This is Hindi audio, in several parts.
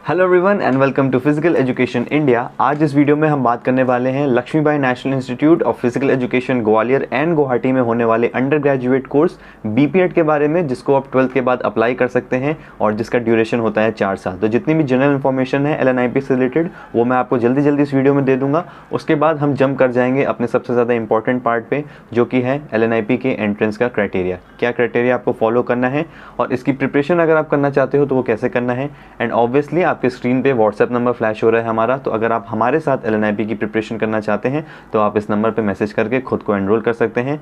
Hello everyone and welcome to physical education India. आज इस वीडियो में हम बात करने वाले हैं Lakshmibai national institute of physical education Gwalior and Guwahati में होने वाले अंडर ग्रेजुएट कोर्स बीपीएड के बारे में, जिसको आप 12th के बाद अप्लाई कर सकते हैं और जिसका ड्यूरेशन होता है 4 साल। तो जितनी भी जनरल इन्फॉर्मेशन है LNIP से रिलेटेड वो मैं आपको जल्दी जल्दी इस वीडियो में दे दूंगा। उसके बाद हम जंप कर जाएंगे अपने सबसे ज़्यादा इंपॉर्टेंट पार्ट पे, जो कि है LNIP के एंट्रेंस का क्राइटेरिया। क्या क्राइटेरिया आपको फॉलो करना है और इसकी प्रिपरेशन अगर आप करना चाहते हो तो वो कैसे करना है। एंड ऑब्वियसली आपके स्क्रीन पे व्हाट्सएप नंबर फ्लैश हो रहा है हमारा, तो अगर आप हमारे साथ LNIP की प्रिपरेशन करना चाहते हैं तो आप इस नंबर पे मैसेज करके खुद को एनरोल कर सकते हैं।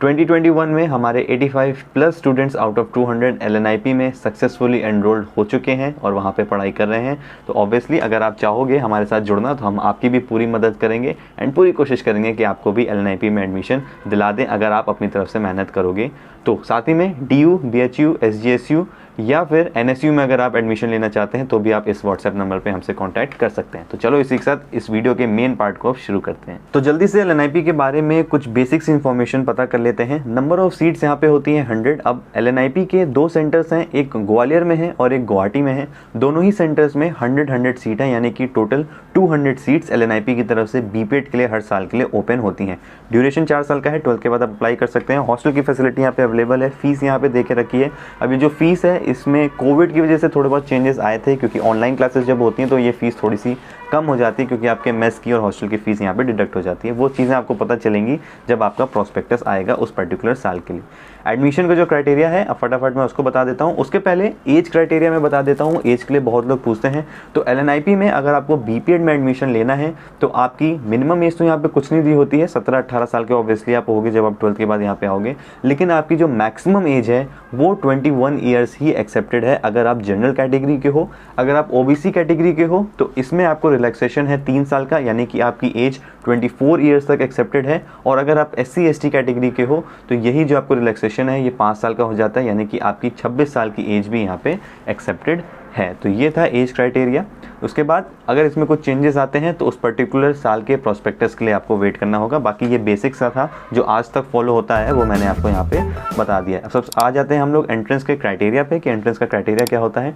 2021 में हमारे 85 plus students out of 200 LNIP में सक्सेसफुली एनरोल्ड हो चुके हैं और वहाँ पे पढ़ाई कर रहे हैं। तो ऑब्वियसली अगर आप चाहोगे हमारे साथ जुड़ना तो हम आपकी भी पूरी मदद करेंगे एंड पूरी कोशिश करेंगे कि आपको भी LNIP में एडमिशन दिला दें अगर आप अपनी तरफ से मेहनत करोगे तो। साथ ही में DU, BHU, SGSU या फिर NSU में अगर आप एडमिशन लेना चाहते हैं तो भी आप इस व्हाट्सएप नंबर पे हमसे कांटेक्ट कर सकते हैं। तो चलो इसी के साथ इस वीडियो के मेन पार्ट को शुरू करते हैं। तो जल्दी से LNIP के बारे में कुछ बेसिक्स इन्फॉर्मेशन पता कर लेते हैं। नंबर ऑफ सीट्स यहाँ पे होती है 100। अब LNIP के 2 सेंटर्स हैं, एक ग्वालियर में है और एक गुवाहाटी में है। दोनों ही सेंटर्स में 100 सीट है, यानी कि टोटल 200 सीट्स LNIP की तरफ से बीपीएड के लिए हर साल के लिए ओपन होती हैं। ड्यूरेशन 4 साल का है, 12th के बाद आप अप्लाई कर सकते हैं। हॉस्टल की फैसिलिटी यहाँ पे अवेलेबल है। फीस यहाँ पे दे के रखी है। अभी जो फीस है इसमें कोविड की वजह से थोड़े बहुत चेंजेस आए थे, क्योंकि ऑनलाइन क्लासेस जब होती हैं तो ये फीस थोड़ी सी कम हो जाती है, क्योंकि आपके मेस की और हॉस्टल की फीस यहाँ पे डिडक्ट हो जाती है। वो चीज़ें आपको पता चलेंगी जब आपका प्रोस्पेक्टस आएगा उस पर्टिकुलर साल के लिए। एडमिशन का जो क्राइटेरिया है अब फटाफट मैं उसको बता देता हूँ। उसके पहले एज क्राइटेरिया मैं बता देता हूँ, एज के लिए बहुत लोग पूछते हैं। तो LNIP में अगर आपको बीपीएड में एडमिशन लेना है तो आपकी मिनिमम एज तो यहाँ पे कुछ नहीं दी होती है, 17-18 साल के ऑब्वियसली आप होगे जब आप 12th के बाद यहाँ पे आओगे। लेकिन आपकी जो मैक्सिमम एज है वो 21 ईयर्स ही एक्सेप्टेड है अगर आप जनरल कैटेगरी के हो। अगर आप OBC कैटेगरी के हो तो इसमें आपको रिलैक्सेशन है 3 साल का, यानी कि आपकी एज 24 ईयर्स तक एक्सेप्टेड है। और अगर आप SC/ST कैटेगरी के हो तो यही जो आपको रिलैक्सेशन है ये 5 साल का हो जाता है, यानी कि आपकी 26 साल की एज भी यहाँ पे एक्सेप्टेड है। तो ये था एज क्राइटेरिया। उसके बाद अगर इसमें कुछ चेंजेस आते हैं तो उस पर्टिकुलर साल के प्रोस्पेक्टस के लिए आपको वेट करना होगा। बाकी ये बेसिक सा था जो आज तक फॉलो होता है वो मैंने आपको यहाँ पे बता दिया है। अब सब आ जाते हैं हम लोग एंट्रेंस के क्राइटेरिया पे कि एंट्रेंस का क्राइटेरिया क्या होता है।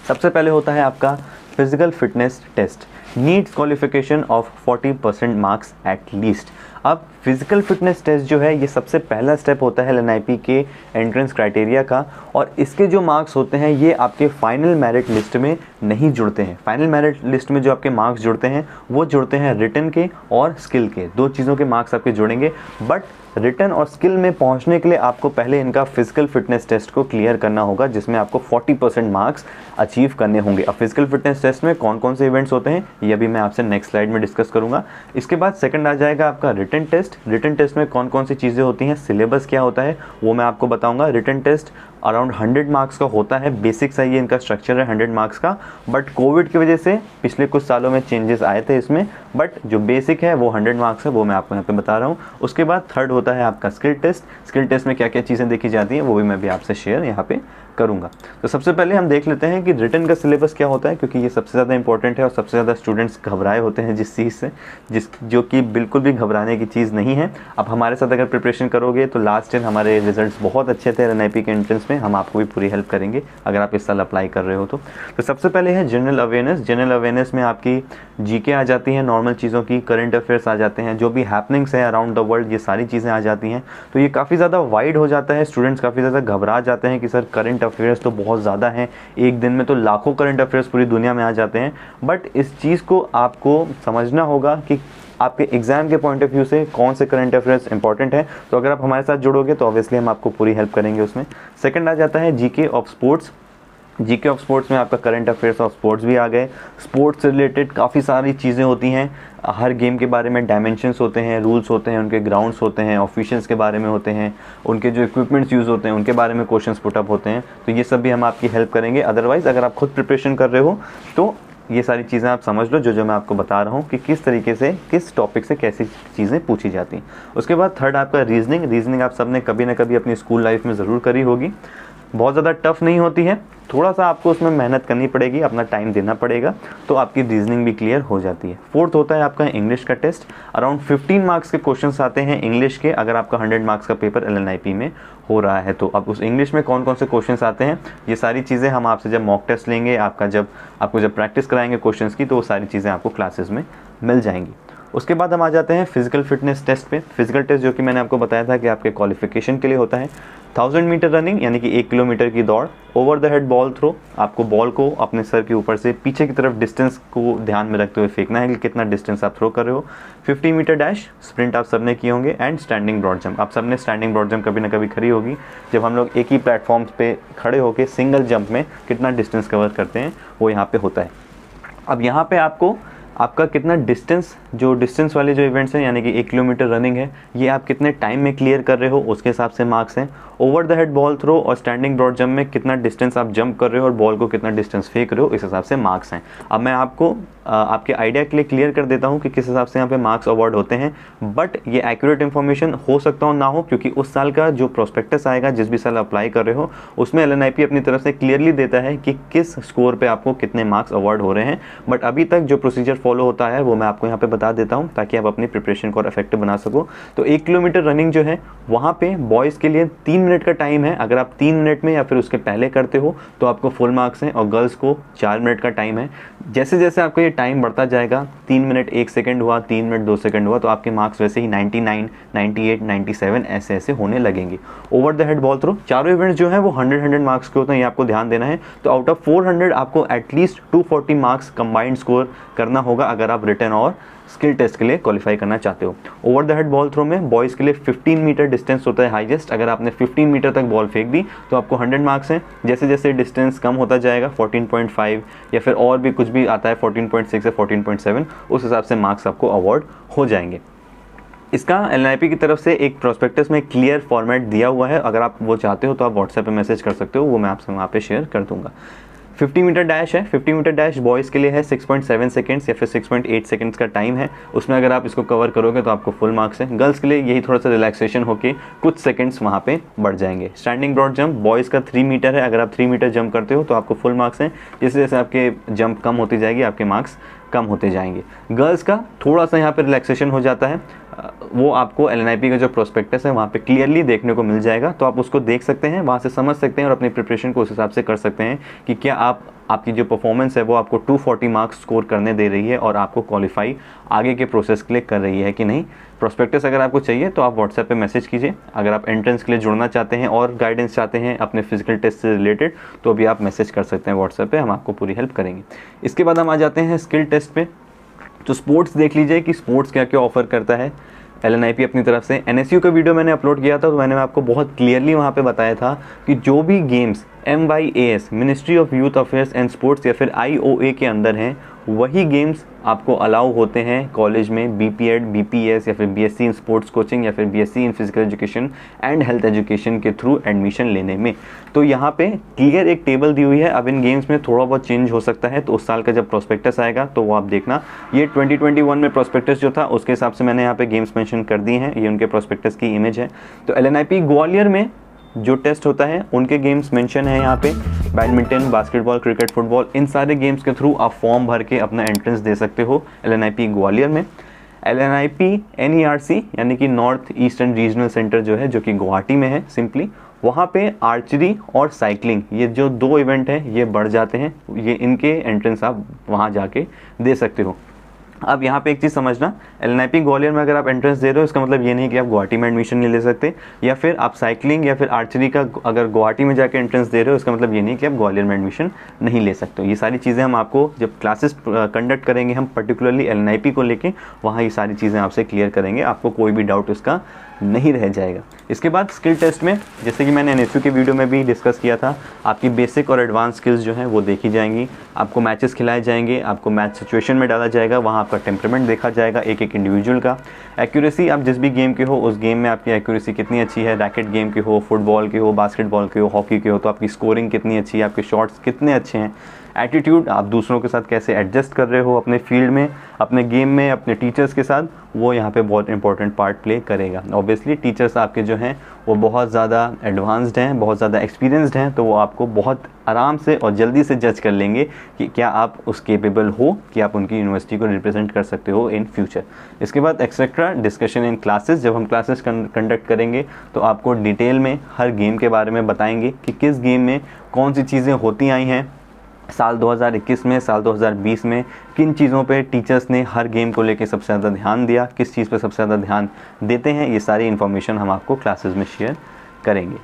सबसे पहले होता है आपका physical fitness test, needs qualification of 40% marks at least. अब फिजिकल फिटनेस टेस्ट जो है ये सबसे पहला स्टेप होता है LNIP के एंट्रेंस क्राइटेरिया का, और इसके जो मार्क्स होते हैं ये आपके फाइनल मेरिट लिस्ट में नहीं जुड़ते हैं। फाइनल मेरिट लिस्ट में जो आपके मार्क्स जुड़ते हैं वो जुड़ते हैं रिटन के और स्किल के, 2 चीज़ों के मार्क्स आपके जुड़ेंगे। बट रिटन और स्किल में पहुंचने के लिए आपको पहले इनका फिजिकल फिटनेस टेस्ट को क्लियर करना होगा, जिसमें आपको 40% मार्क्स अचीव करने होंगे। अब फिजिकल फिटनेस टेस्ट में कौन कौन से इवेंट्स होते हैं ये अभी मैं आपसे नेक्स्ट स्लाइड में डिस्कस करूंगा। इसके बाद सेकंड आ जाएगा आपका रिटन टेस्ट। रिटन टेस्ट में कौन कौन सी चीज़ें होती हैं, सिलेबस क्या होता है वो मैं आपको बताऊंगा। रिटन टेस्ट अराउंड 100 मार्क्स का होता है, बेसिक सा ये इनका स्ट्रक्चर है 100 मार्क्स का। बट कोविड की वजह से पिछले कुछ सालों में चेंजेस आए थे इसमें, बट जो बेसिक है वो 100 मार्क्स है, वो मैं आपको यहाँ पे बता रहा हूँ। उसके बाद थर्ड होता है आपका स्किल टेस्ट। स्किल टेस्ट में क्या क्या चीज़ें देखी जाती हैं वो भी मैं भी आपसे शेयर यहाँ पे करूँगा। तो सबसे पहले हम देख लेते हैं कि रिटन का सिलेबस क्या होता है, क्योंकि ये सबसे ज़्यादा इंपॉर्टेंट है और सबसे ज़्यादा स्टूडेंट्स घबराए होते हैं जिस चीज़ से, जो कि बिल्कुल भी घबराने की चीज़ नहीं है। अब हमारे साथ अगर प्रिपरेशन करोगे तो लास्ट ईयर हमारे रिजल्ट्स बहुत अच्छे थे LNIP के एंट्रेंस में, हम आपको भी पूरी हेल्प करेंगे अगर आप इस साल अप्लाई कर रहे हो तो सबसे पहले है जनरल अवेयरनेस। जनरल अवेयरनेस में आपकी GK आ जाती है, नॉर्मल चीज़ों की, करंट अफेयर्स आ जाते हैं, जो भी हैपनिंग्स है अराउंड द वर्ल्ड ये सारी चीज़ें आ जाती हैं। तो ये काफ़ी ज़्यादा वाइड हो जाता है, स्टूडेंट्स काफ़ी ज़्यादा घबरा जाते हैं कि सर करंट अफेयर्स तो बहुत ज़्यादा हैं, एक दिन में तो लाखों करंट अफेयर्स पूरी दुनिया में आ जाते हैं। बट इस चीज़ को आपको समझना होगा कि आपके एग्जाम के पॉइंट ऑफ व्यू से कौन से करंट अफेयर्स इंपॉर्टेंट है। तो अगर आप हमारे साथ जुड़ोगे तो ऑब्वियसली हम आपको पूरी हेल्प करेंगे उसमें। सेकंड आ जाता है GK of sports. GK of sports में आपका करंट अफेयर्स ऑफ स्पोर्ट्स भी आ गए। स्पोर्ट्स से रिलेटेड काफ़ी सारी चीज़ें होती हैं, हर गेम के बारे में डायमेंशंस होते हैं, रूल्स होते हैं, उनके ग्राउंड्स होते हैं, ऑफिशियल्स के बारे में होते हैं, उनके जो इक्विपमेंट्स यूज़ होते हैं उनके बारे में क्वेश्चंस पुट अप होते हैं। तो ये सब भी हम आपकी हेल्प करेंगे। अदरवाइज़ अगर आप खुद प्रिपरेशन कर रहे हो तो ये सारी चीज़ें आप समझ लो जो मैं आपको बता रहा हूँ कि किस तरीके से किस टॉपिक से कैसी चीज़ें पूछी जाती हैं। उसके बाद थर्ड आपका रीजनिंग। रीजनिंग आप सब ने कभी ना कभी अपनी स्कूल लाइफ में ज़रूर करी होगी। बहुत ज़्यादा टफ नहीं होती है, थोड़ा सा आपको उसमें मेहनत करनी पड़ेगी, अपना टाइम देना पड़ेगा, तो आपकी रीजनिंग भी क्लियर हो जाती है। फोर्थ होता है आपका इंग्लिश का टेस्ट। अराउंड 15 मार्क्स के क्वेश्चंस आते हैं इंग्लिश के, अगर आपका 100 मार्क्स का पेपर LNIP में हो रहा है तो। अब उस इंग्लिश में कौन कौन से क्वेश्चंस आते हैं, ये सारी चीज़ें हम आपसे जब मॉक टेस्ट लेंगे, आपको जब प्रैक्टिस कराएंगे क्वेश्चंस की, तो वो सारी चीज़ें आपको क्लासेस में मिल जाएंगी। उसके बाद हम आ जाते हैं फिजिकल फिटनेस टेस्ट पे। फिजिकल टेस्ट जो कि मैंने आपको बताया था कि आपके क्वालिफिकेशन के लिए होता है। 1000 मीटर रनिंग यानी कि 1 किलोमीटर की दौड़, over the head ball throw, आपको बॉल को अपने सर के ऊपर से पीछे की तरफ डिस्टेंस को ध्यान में रखते हुए फेंकना है कि कितना डिस्टेंस आप थ्रो कर रहे हो। 50 मीटर डैश, स्प्रिंट आप सबने किए होंगे, एंड स्टैंडिंग ब्रॉड जंप। आप सबने स्टैंडिंग ब्रॉड जंप कभी ना कभी करी होगी, जब हम लोग एक ही प्लेटफॉर्म पे खड़े होकर सिंगल जंप में कितना डिस्टेंस कवर करते हैं, वो यहाँ पे होता है। अब यहाँ पे आपका कितना डिस्टेंस वाले जो इवेंट्स हैं, यानी कि 1 किलोमीटर रनिंग है, ये आप कितने टाइम में क्लियर कर रहे हो, उसके हिसाब से मार्क्स हैं। Over the head ball throw और स्टैंडिंग ब्रॉड जंप में कितना डिस्टेंस आप जंप कर रहे हो और बॉल को कितना डिस्टेंस फेंक रहे हो, इस हिसाब से मार्क्स हैं। अब मैं आपको आपके आइडिया के लिए क्लियर कर देता हूँ कि किस हिसाब से यहाँ पे मार्क्स अवार्ड होते हैं, बट ये एक्यूरेट इन्फॉर्मेशन हो सकता हो ना हो, क्योंकि उस साल का जो प्रोस्पेक्टस आएगा, जिस भी साल अप्लाई कर रहे हो, उसमें LNIP अपनी तरफ से क्लियरली देता है कि किस स्कोर पे आपको कितने मार्क्स अवार्ड हो रहे हैं। बट अभी तक जो प्रोसीजर फॉलो होता है वो मैं आपको यहाँ पे बता देता हूँ, ताकि आप अपनी प्रिपरेशन को और इफेक्टिव बना सको। तो 1 किलोमीटर रनिंग जो है, वहाँ पे बॉयज़ के लिए 3 मिनट का टाइम है। अगर आप 3 मिनट में या फिर उसके पहले करते हो तो आपको फुल मार्क्स हैं, और गर्ल्स को 4 मिनट का टाइम है। जैसे जैसे आपका ये टाइम बढ़ता जाएगा, 3 मिनट 1 सेकंड हुआ, 3 मिनट 2 सेकंड हुआ, तो आपके मार्क्स वैसे ही 99, 98, 97 ऐसे ऐसे होने लगेंगे। Over the head ball throw, चारों इवेंट्स जो हैं वो 100 मार्क्स के होते हैं, ये आपको ध्यान देना है। तो आउट ऑफ 400 आपको एटलीस्ट 240 मार्क्स कंबाइंड स्कोर करना होगा, अगर आप रिटन और स्किल टेस्ट के लिए क्वालिफाई करना चाहते हो। Over the head ball throw में बॉयज़ के लिए 15 मीटर डिस्टेंस होता है हाईएस्ट। अगर आपने 15 मीटर तक बॉल फेंक दी तो आपको 100 मार्क्स हैं। जैसे जैसे डिस्टेंस कम होता जाएगा, 14.5 या फिर और भी कुछ भी आता है, 14.6 या 14.7, उस हिसाब से मार्क्स आपको अवार्ड हो जाएंगे। इसका LNIP की तरफ से एक प्रोस्पेक्टस में क्लियर फॉर्मेट दिया हुआ है, अगर आप वो चाहते हो तो आप व्हाट्सएप पे मैसेज कर सकते हो, वो मैं आपसे वहाँ पे शेयर कर दूंगा। 50 मीटर डैश है। 50 मीटर डैश बॉयज़ के लिए है 6.7 सेकेंड्स या फिर 6.8 सेकेंड्स का टाइम है। उसमें अगर आप इसको कवर करोगे तो आपको फुल मार्क्स है। गर्ल्स के लिए यही थोड़ा सा रिलैक्सेशन होके कुछ सेकेंड्स वहाँ पे बढ़ जाएंगे। स्टैंडिंग ब्रॉड जंप बॉयज़ का 3 मीटर है। अगर आप 3 मीटर जंप करते हो तो आपको फुल मार्क्स हैं। जैसे जैसे आपके जंप कम होती जाएगी, आपके मार्क्स कम होते जाएंगे। गर्ल्स का थोड़ा सा यहाँ पे रिलैक्सेशन हो जाता है, वो आपको LNIP का जो प्रोस्पेक्टस है वहाँ पे क्लियरली देखने को मिल जाएगा, तो आप उसको देख सकते हैं, वहाँ से समझ सकते हैं और अपनी प्रिपरेशन को उस हिसाब से कर सकते हैं कि क्या आपकी जो परफॉर्मेंस है वो आपको 240 मार्क्स स्कोर करने दे रही है और आपको क्वालिफाई आगे के प्रोसेस के लिए कर रही है कि नहीं। प्रोस्पेक्टस अगर आपको चाहिए तो आप व्हाट्सएप पे मैसेज कीजिए। अगर आप एंट्रेंस के लिए जुड़ना चाहते हैं और गाइडेंस चाहते हैं अपने फिजिकल टेस्ट से रिलेटेड, तो अभी आप मैसेज कर सकते हैं व्हाट्सएप पे, हम आपको पूरी हेल्प करेंगे। इसके बाद हम आ जाते हैं स्किल टेस्ट पे। तो स्पोर्ट्स देख लीजिए कि स्पोर्ट्स क्या क्या ऑफर करता है LNIP अपनी तरफ से। NSU का वीडियो मैंने अपलोड किया था, तो मैंने आपको बहुत क्लियरली वहाँ पे बताया था कि जो भी games MYAS ministry of youth affairs and sports या फिर IOA के अंदर हैं, वही गेम्स आपको अलाउ होते हैं कॉलेज में BPEd, BPS या फिर BSc इन स्पोर्ट्स कोचिंग या फिर BSc in physical education and health education के थ्रू एडमिशन लेने में। तो यहाँ पे क्लियर एक टेबल दी हुई है। अब इन गेम्स में थोड़ा बहुत चेंज हो सकता है, तो उस साल का जब प्रोस्पेक्टस आएगा तो वो आप देखना। ये 2021 में प्रोस्पेक्टस जो था उसके हिसाब से मैंने यहाँ पे गेम्स मेंशन कर दी हैं, ये उनके प्रोस्पेक्टस की इमेज है। तो LNIP ग्वालियर में जो टेस्ट होता है उनके गेम्स मेंशन है यहाँ पे। बैडमिंटन, बास्केटबॉल, क्रिकेट, फुटबॉल, इन सारे गेम्स के थ्रू आप फॉर्म भर के अपना एंट्रेंस दे सकते हो LNIP ग्वालियर में। LNIP NERC यानी कि नॉर्थ ईस्टर्न रीजनल सेंटर जो है, जो कि गुवाहाटी में है सिंपली, वहाँ पे आर्चरी और साइकिलिंग, ये जो 2 इवेंट हैं ये बढ़ जाते हैं। ये इनके एंट्रेंस आप वहाँ जाके दे सकते हो। अब यहाँ पे एक चीज़ समझना, LNIP ग्वालियर में अगर आप एंट्रेंस दे रहे हो, इसका मतलब ये नहीं कि आप गुवाहाटी में एडमिशन नहीं ले सकते, या फिर आप साइकिलिंग या फिर आर्चरी का अगर गुवाहाटी में जाके एंट्रेंस दे रहे हो, इसका मतलब ये नहीं कि आप ग्वालियर में एडमिशन नहीं ले सकते हो। ये सारी चीज़ें हम आपको जब क्लासेस कंडक्ट करेंगे, हम पर्टिकुलरली LNIP को लेके, वहाँ ये सारी चीज़ें आपसे क्लियर करेंगे, आपको कोई भी डाउट उसका नहीं रह जाएगा। इसके बाद स्किल टेस्ट में, जैसे कि मैंने NSU के वीडियो में भी डिस्कस किया था, आपकी बेसिक और एडवांस स्किल्स जो हैं वो देखी जाएंगी। आपको मैचेस खिलाए जाएंगे, आपको मैच सिचुएशन में डाला जाएगा, वहाँ आपका टेम्परामेंट देखा जाएगा एक एक इंडिविजुअल का। एक्यूरेसी, आप जिस भी गेम के हो उस गेम में आपकी एक्यूरेसी कितनी अच्छी है, रैकेट गेम के हो, फुटबॉल के हो, बास्केटबॉल के हो, हॉकी के हो, तो आपकी स्कोरिंग कितनी अच्छी है, आपके शॉट्स कितने अच्छे हैं, एटीट्यूड, आप दूसरों के साथ कैसे एडजस्ट कर रहे हो अपने फील्ड में, अपने गेम में, अपने टीचर्स के साथ, वो यहाँ पे बहुत इंपॉर्टेंट पार्ट प्ले करेगा। ऑब्वियसली टीचर्स आपके जो हैं वो बहुत ज़्यादा एडवांस्ड हैं, बहुत ज़्यादा एक्सपीरियंस्ड हैं, तो वो आपको बहुत आराम से और जल्दी से जज कर लेंगे कि क्या आप उस केपेबल हो कि आप उनकी यूनिवर्सिटी को रिप्रेजेंट कर सकते हो इन फ्यूचर। इसके बाद एक्सेट्रा डिस्कशन इन क्लासेस, जब हम क्लासेस कंडक्ट करेंगे तो आपको डिटेल में हर गेम के बारे में बताएंगे कि किस गेम में कौन सी चीज़ें होती आई हैं साल 2021 में, साल 2020 में, किन चीज़ों पे टीचर्स ने हर गेम को लेके सबसे ज़्यादा ध्यान दिया, किस चीज़ पे सबसे ज़्यादा ध्यान देते हैं, ये सारी इन्फॉर्मेशन हम आपको क्लासेस में शेयर करेंगे।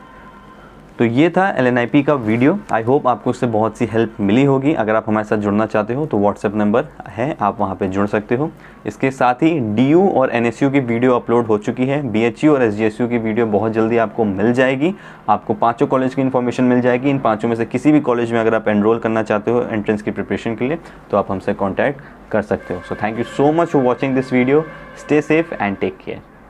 तो ये था LNIP का वीडियो। आई होप आपको इससे बहुत सी हेल्प मिली होगी। अगर आप हमारे साथ जुड़ना चाहते हो तो व्हाट्सएप नंबर है, आप वहाँ पे जुड़ सकते हो। इसके साथ ही DU और NSU की वीडियो अपलोड हो चुकी है। BHU और SGSU की वीडियो बहुत जल्दी आपको मिल जाएगी। आपको 5 कॉलेज की इन्फॉर्मेशन मिल जाएगी। इन 5 में से किसी भी कॉलेज में अगर आप एनरोल करना चाहते हो एंट्रेंस की प्रिपरेशन के लिए तो आप हमसे कॉन्टैक्ट कर सकते हो। So thank you so much for watching this video. Stay safe and take care.